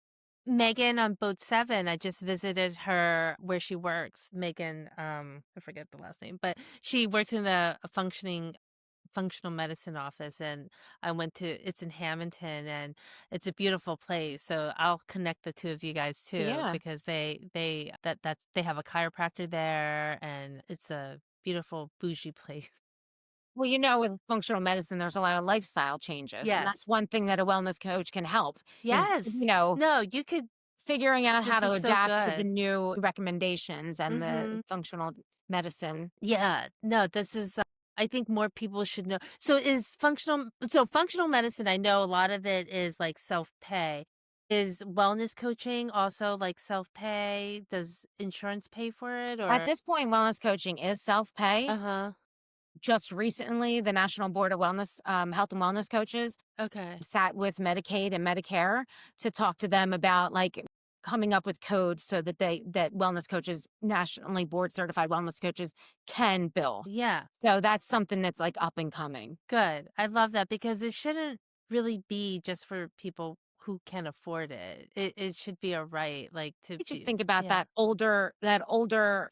Megan on Boat 7, I just visited her where she works. Megan, I forget the last name, but she works in the functional medicine office, and I went to it's in Hamilton, and it's a beautiful place. So I'll connect the two of you guys too Yeah. because they have a chiropractor there, and it's a beautiful bougie place. Well, with functional medicine, there's a lot of lifestyle changes. And that's Yes. one thing that a wellness coach can help is, Yes. No, you could figuring out how this to is so adapt to the good. new recommendations and the Mhm. functional medicine. Yeah, no, this is I think more people should know. So functional medicine, I know a lot of it is like self-pay. Is wellness coaching also like self-pay? Does insurance pay for it At or this point, wellness coaching is self-pay. Uh-huh. Just recently, the National Board of Wellness, Health and Wellness Coaches Okay. sat with Medicaid and Medicare to talk to them about like coming up with codes so that wellness coaches, nationally board certified wellness coaches can bill. Yeah, So that's something that's like up and coming. good. I love that because it shouldn't really be just for people who can afford it. It should be a right like to You just be think about yeah. that older,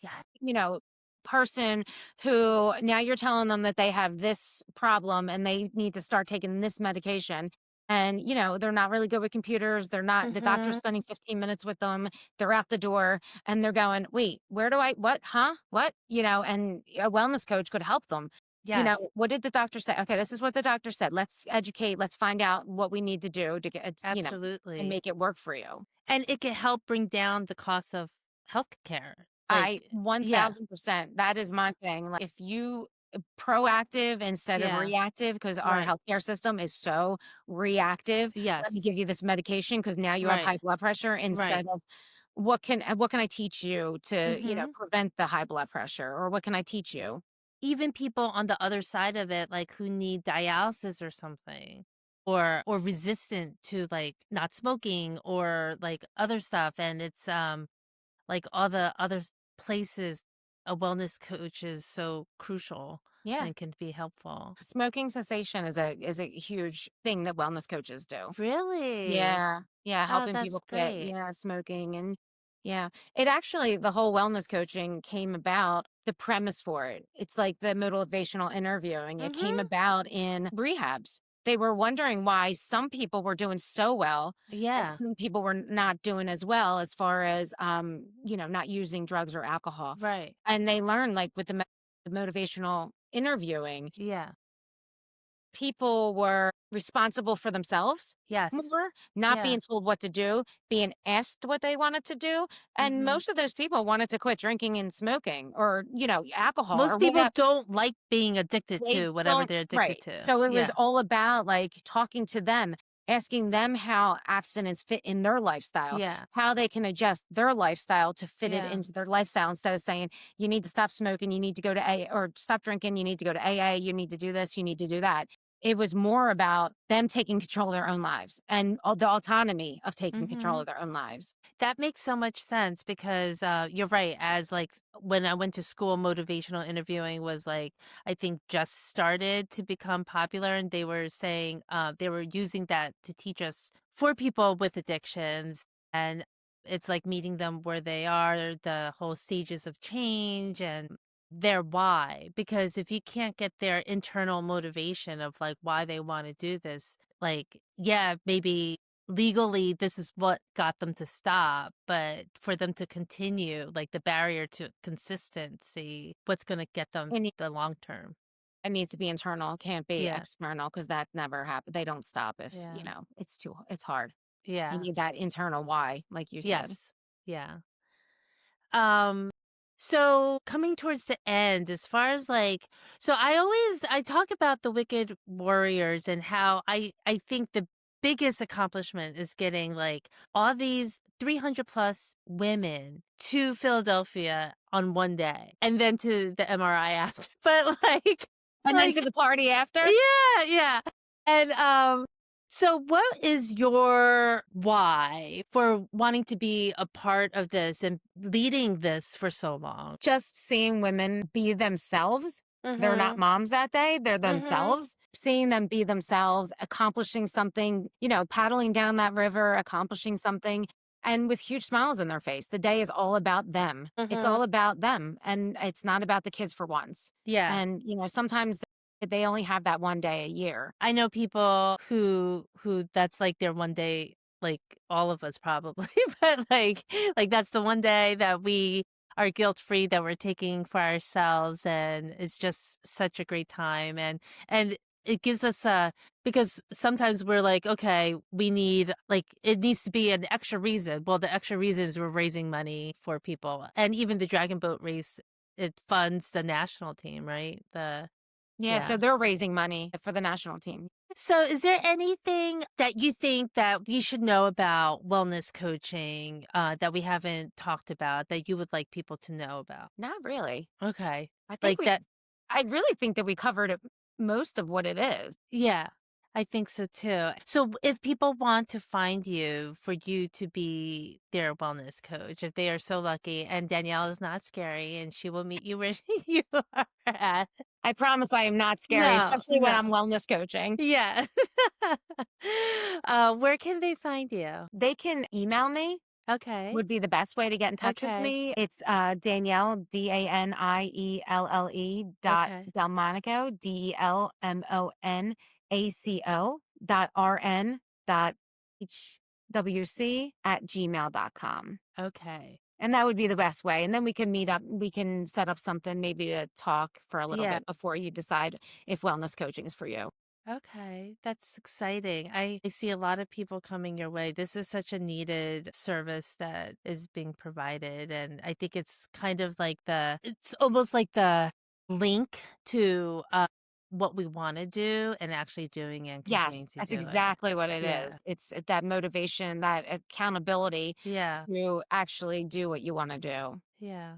Yeah. you know, person who now you're telling them that they have this problem and they need to start taking this medication. and, they're not really good with computers. They're not the doctor's Mhm. spending 15 minutes with them. They're out the door and they're going, "Wait, where do I what? Huh? What?" And a wellness coach could help them. Yes, "What did the doctor say? Okay, this is what the doctor said. Let's educate. Let's find out what we need to do to get, and absolutely. make it work for you." And it can help bring down the cost of healthcare. I Yeah, 1000%. That is my thing. Like, if you proactive instead of yeah, reactive, because our right. healthcare system is so reactive. Let me Yes, give you this medication because now you have right, high blood pressure, instead right. of what can I teach you to, Mhm. prevent the high blood pressure, or what can I teach you? Even people on the other side of it, like, who need dialysis or something, or resistant to, like, not smoking or, like, other stuff, and it's, like, all the other places a wellness coach is so crucial Yeah. and can be helpful. Smoking cessation is a huge thing that wellness coaches do. Really? Yeah, yeah, Oh, helping that's people quit, great. yeah, smoking, and yeah. It actually the whole wellness coaching came about, the premise for it. It's like the motivational interviewing. It came Mhm. about in rehabs. They were wondering why some people were doing so well and Yeah, some people were not doing as well, as far as, not using drugs or alcohol. right. And they learned, like, with the motivational interviewing, Yeah. people were responsible for themselves Yes. more, not Yeah. being told what to do, being asked what they wanted to do. And Mhm. most of those people wanted to quit drinking and smoking, or, alcohol, or Most people whatever. don't like being addicted They to whatever don't, they're addicted right. to. So it was Yeah. all about, like, talking to them, asking them how abstinence fit in their lifestyle, Yeah. how they can adjust their lifestyle to fit it Yeah. into their lifestyle, instead of saying, you need to stop smoking, you need to go to A, or stop drinking, you need to go to AA, you need to do this, you need to do that. It was more about them taking control of their own lives, and the autonomy of taking control Mhm. of their own lives. That makes so much sense because, you're right, as, like, when I went to school, motivational interviewing was, like, I think just started to become popular, and they were saying, they were using that to teach us for people with addictions, and it's like meeting them where they are, the whole stages of change and their why. Because if you can't get their internal motivation of, like, why they wanna do this, like, yeah, maybe legally, this is what got them to stop, but for them to continue, like, the barrier to consistency, what's gonna get them And the long term. it needs to be internal, it can't be Yeah, external, because that never happen they don't stop if, yeah, it's hard. They yeah, need that internal why, like you said. yes, yeah. Um, so coming towards the end, as far as like, so I talk about the Wicked Warriors and how I think the biggest accomplishment is getting like all these 300 plus women to Philadelphia on one day and then to the MRI after. But And then to like the party after? yeah, yeah. And so what is your why for wanting to be a part of this and leading this for so long? Just seeing women be themselves. They're not Mhm. moms that day, they're Mhm. themselves. Seeing them be themselves, accomplishing something, paddling down that river, accomplishing something, and with huge smiles on their face. The day is all about them. It's Mhm. all about them, and it's not about the kids for once. Yeah. And, sometimes they only have that one day a year. I know people who that's like their one day, like all of us probably, but like that's the one day that we are guilt free that we're taking for ourselves, and it's just such a great time, and it gives us a because sometimes we're like, okay, we need like it needs to be an extra reason. Well, the extra reason is we're raising money for people, and even the Dragon Boat race, it funds the national team, right? The Yeah, so yeah. they're raising money for the national team. So, is there anything that you think that we should know about wellness coaching that we haven't talked about that you would like people to know about? Not really. Okay. I think Like we that, I really think that we covered it, most of what it is. yeah, I think so too. So, if people want to find you for you to be their wellness coach, if they are so lucky, and Danielle is not scary and she will meet you where you are at. I promise I am not scary, No, especially when no. I'm wellness coaching. Yeah. Where can they find you? They can email me, Okay. would be the best way to get in touch with Okay. me. It's Danielle, Danielle dot Okay. Delmonaco, Delmonaco. rn.hwc@gmail.com. Okay. And that would be the best way. And then we can meet up. We can set up something maybe to talk for a little Yeah. bit before you decide if wellness coaching is for you. Okay, that's exciting. I see a lot of people coming your way. This is such a needed service that is being provided. And I think it's kind of like it's almost like the link to what we want to do and actually doing it and Yes, continuing to that's do it. exactly what it Yeah. is. It's that motivation, that accountability Yeah. to actually do what you want to do. Yeah.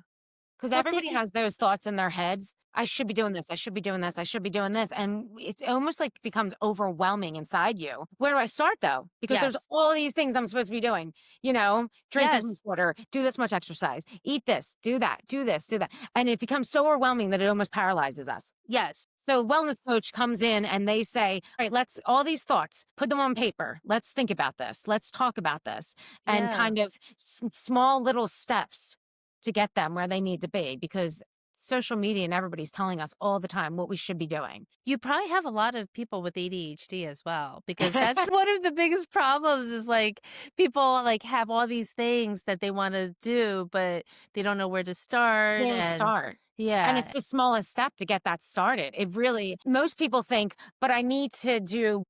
Because Well, everybody thank you. has those thoughts in their heads. I should be doing this. I should be doing this. I should be doing this. And it's almost like becomes overwhelming inside you. Where do I start though? Because there's Yes. all these things I'm supposed to be doing. Drink this much Yes. water, do this much exercise, eat this, do that, do this, do that. And it becomes so overwhelming that it almost paralyzes us. Yes. So wellness coach comes in and they say, all right, let's all these thoughts, put them on paper. Let's think about this. Let's talk about this and Yeah. kind of small little steps to get them where they need to be because social media and everybody's telling us all the time what we should be doing. You probably have a lot of people with ADHD as well, because that's one of the biggest problems is like people like have all these things that they want to do, but they don't know where to start. Where to And start? And it's yeah. the smallest step to get that started. It really, most people think, but I need to do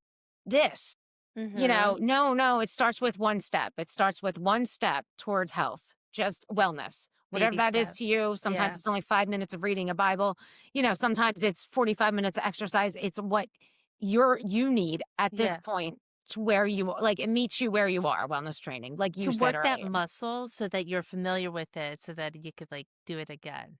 this. Mm-hmm. No, it starts with one step. It starts with one step towards health, just wellness, whatever Baby that is step. to you. Sometimes Yeah. it's only 5 minutes of reading a Bible. Sometimes it's 45 minutes of exercise. It's what you need at this Yeah. point to where you like it meets you where you are, wellness training, like you To said work that earlier. muscle so that you're familiar with it so that you could like do it again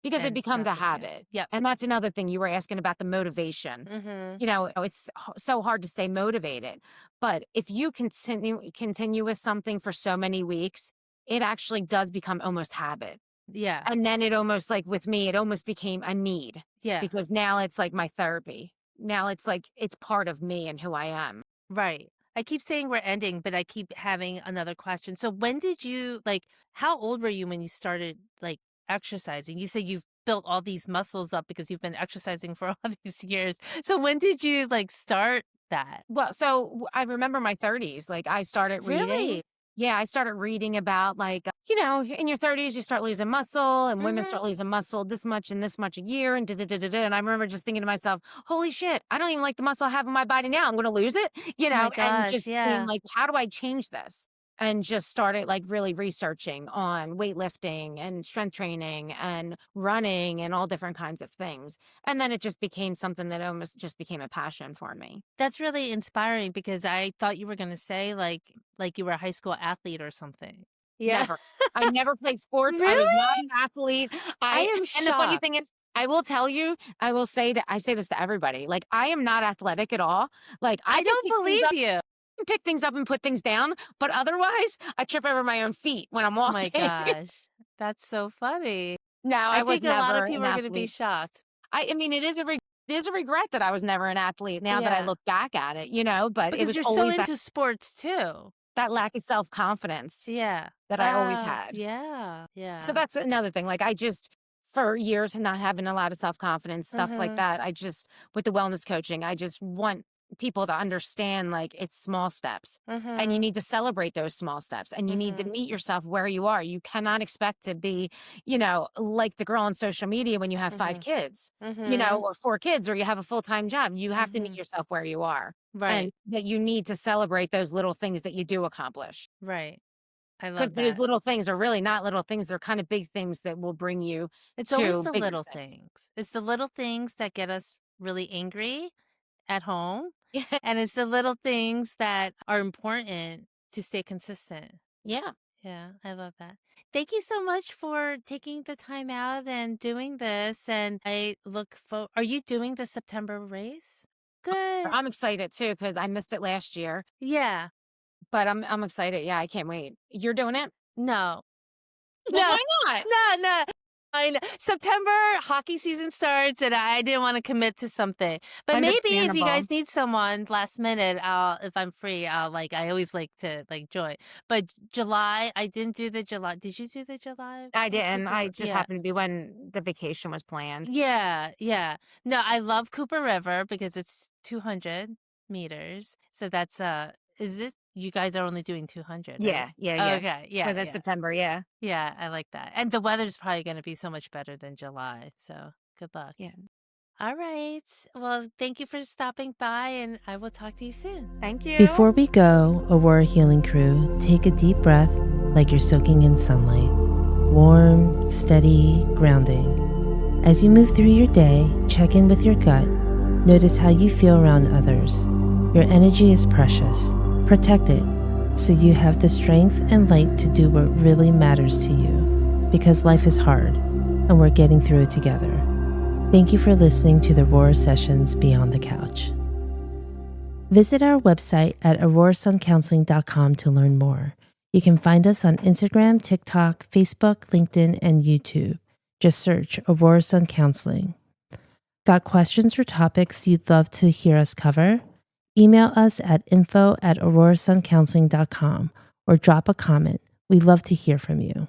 Because it and it's becomes not a the same. habit. Yep. And that's another thing you were asking about the motivation. Mm-hmm. It's so hard to stay motivated. But if you continue with something for so many weeks, it actually does become almost habit. Yeah. And then it almost like with me, it almost became a need Yeah. because now it's like my therapy. Now it's like it's part of me and who I am. Right. I keep saying we're ending, but I keep having another question. So when did you like how old were you when you started like exercising? You said you've built all these muscles up because you've been exercising for all these years. So when did you like start that? Well, so I remember my 30s. Like I started reading. Really? Yeah, I started reading about like, in your 30s, you start losing muscle and women Mhm. start losing muscle this much and this much a year and da da da da. Da. And I remember just thinking to myself, holy shit, I don't even like the muscle I have in my body now. I'm going to lose it, Oh my and gosh, just being yeah. like, how do I change this? And just started like really researching on weightlifting and strength training and running and all different kinds of things. And then it just became something that almost just became a passion for me. That's really inspiring because I thought you were going to say like you were a high school athlete or something. Yeah. Never. I never played sports. I was not Really? an athlete. I I am and the funny shocked. thing is, I will tell you, I say this to everybody. Like I am not athletic at all. Like I don't believe you. pick things up and put things down, but otherwise, I trip over my own feet when I'm Oh my walking. gosh. That's so funny. No, I I was think a lot of never people an are gonna be athlete. shocked. I mean, it is a regret that I was never an athlete now that I Yeah, look back at it, but it because was you're so always that into sports too. that lack of self-confidence Yeah. that I always Oh, had. yeah, So yeah. that's another thing. Like I just for years not having a lot of self-confidence, stuff like Mhm, that. I just with the wellness coaching, I just want people to understand like it's small steps. And you mhm, need to celebrate those small steps and you need to mhm, meet yourself where you are. You cannot expect to be, like the girl on social media when you have five mhm, kids, mhm, or four kids or you have a full-time job. You have to meet mhm. yourself where you are. And Right, that you need to celebrate those little things that you do accomplish. right. I Because love those that. little things are really not little things, they're kind of big things that will bring you It's always to the bigger little things. things. It's the little things that get us really angry at home, and it's the little things that are important to stay consistent. Yeah. Yeah, I love that. Thank you so much for taking the time out and doing this. And I look for, are you doing the September race? Good. I'm excited too because I missed it last year, Yeah. but I'm excited. Yeah, I can't wait. You're doing it? No. Well, No. why not? No. I know. September hockey season starts and I didn't want to commit to something. But maybe if you Understandable. guys need someone last minute, if I'm free, I always like to like join. But July, I didn't do the July. Did you do the July? I didn't. I just Yeah. happened to be when the vacation was planned. Yeah, yeah. No, I love Cooper River because it's 200 meters. So that's is it you guys are only doing 200, right? Yeah. Okay. For Yeah, this yeah. September, yeah. Yeah, I like that. And the weather's probably going to be so much better than July. So good luck. Yeah. All right. Well, thank you for stopping by, and I will talk to you soon. Thank you. Before we go, Aurora Healing Crew, take a deep breath like you're soaking in sunlight. Warm, steady, grounding. As you move through your day, check in with your gut. Notice how you feel around others. Your energy is precious. Protect it so you have the strength and light to do what really matters to you. Because life is hard, and we're getting through it together. Thank you for listening to the Aurora Sessions Beyond the Couch. Visit our website at aurorasuncounseling.com to learn more. You can find us on Instagram, TikTok, Facebook, LinkedIn, and YouTube. Just search Aurora Sun Counseling. Got questions or topics you'd love to hear us cover? Email us at info@aurorasuncounseling.com or drop a comment. We'd love to hear from you.